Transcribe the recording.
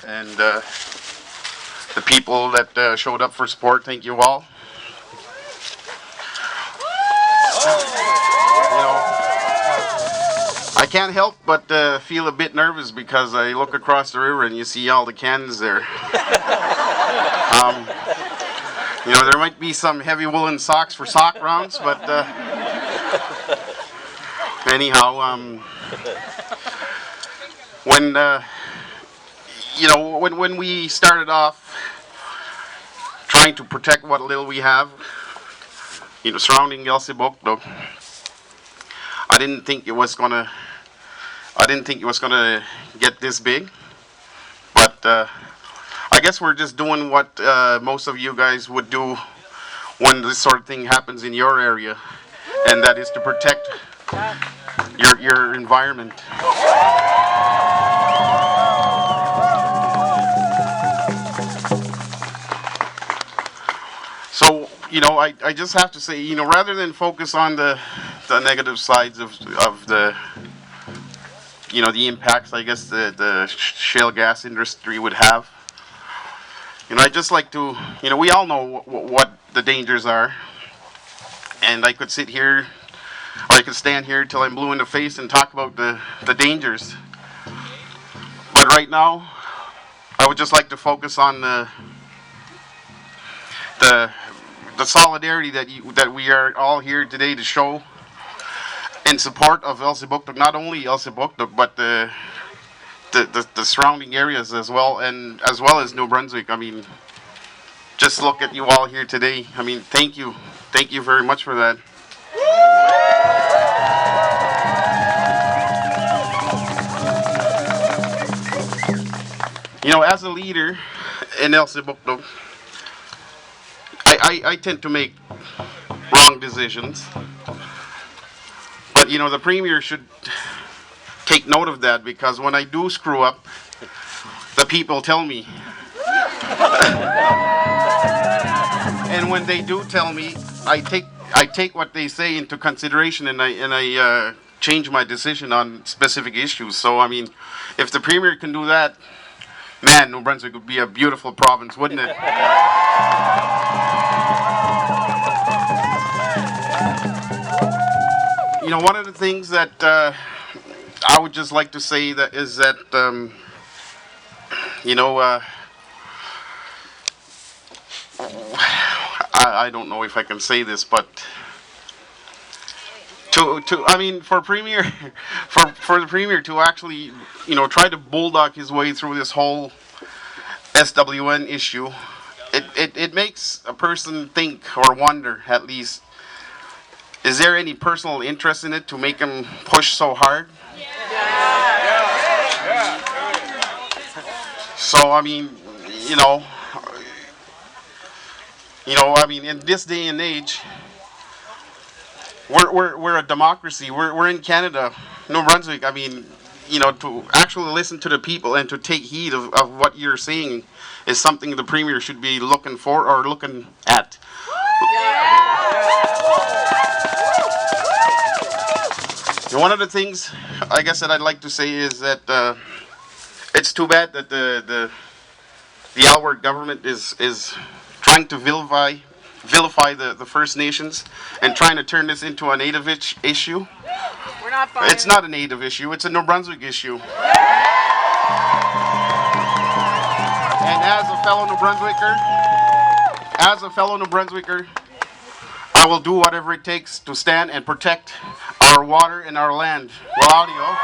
And the people that showed up for support, thank you all. You know, I can't help but feel a bit nervous because I look across the river and you see all the cannons there. You know, there might be some heavy woolen socks for sock rounds, but anyhow, when you know, when we started off trying to protect what little we have, you know, surrounding Elsibok, I didn't think it was gonna get this big, but I guess we're just doing what most of you guys would do when this sort of thing happens in your area, and that is to protect your environment. So, you know, I just have to say, you know, rather than focus on the negative sides of the, you know, the impacts I guess the shale gas industry would have, you know, I just like to, you know, we all know what the dangers are, and I could sit here, or I could stand here till I'm blue in the face and talk about the dangers. But right now, I would just like to focus on the solidarity that we are all here today to show in support of Elsibok, not only Elsibok, but the surrounding areas as well, and as well as New Brunswick. I mean, just look at you all here today. I mean, thank you very much for that. You know, as a leader in Elsibok, I tend to make wrong decisions, but you know, the Premier should take note of that, because when I do screw up, the people tell me. And when they do tell me, I take what they say into consideration, and I change my decision on specific issues. So I mean, if the Premier can do that, man, New Brunswick would be a beautiful province, wouldn't it? You know, one of the things that I would just like to say that is that you know, I don't know if I can say this, but I mean, for Premier for the Premier to actually, you know, try to bulldog his way through this whole SWN issue, it makes a person think or wonder, at least, is there any personal interest in it to make him push so hard? So I mean, you know, I mean, in this day and age, we're a democracy. We're in Canada, New Brunswick. I mean, you know, to actually listen to the people and to take heed of what you're saying is something the Premier should be looking for or looking at. And one of the things I guess that I'd like to say is that it's too bad that the Alward government is trying to vilify the First Nations and trying to turn this into a Native issue. We're not It's not a Native issue, it's a New Brunswick issue. And as a fellow New Brunswicker, I will do whatever it takes to stand and protect our water and our land. Well, audio.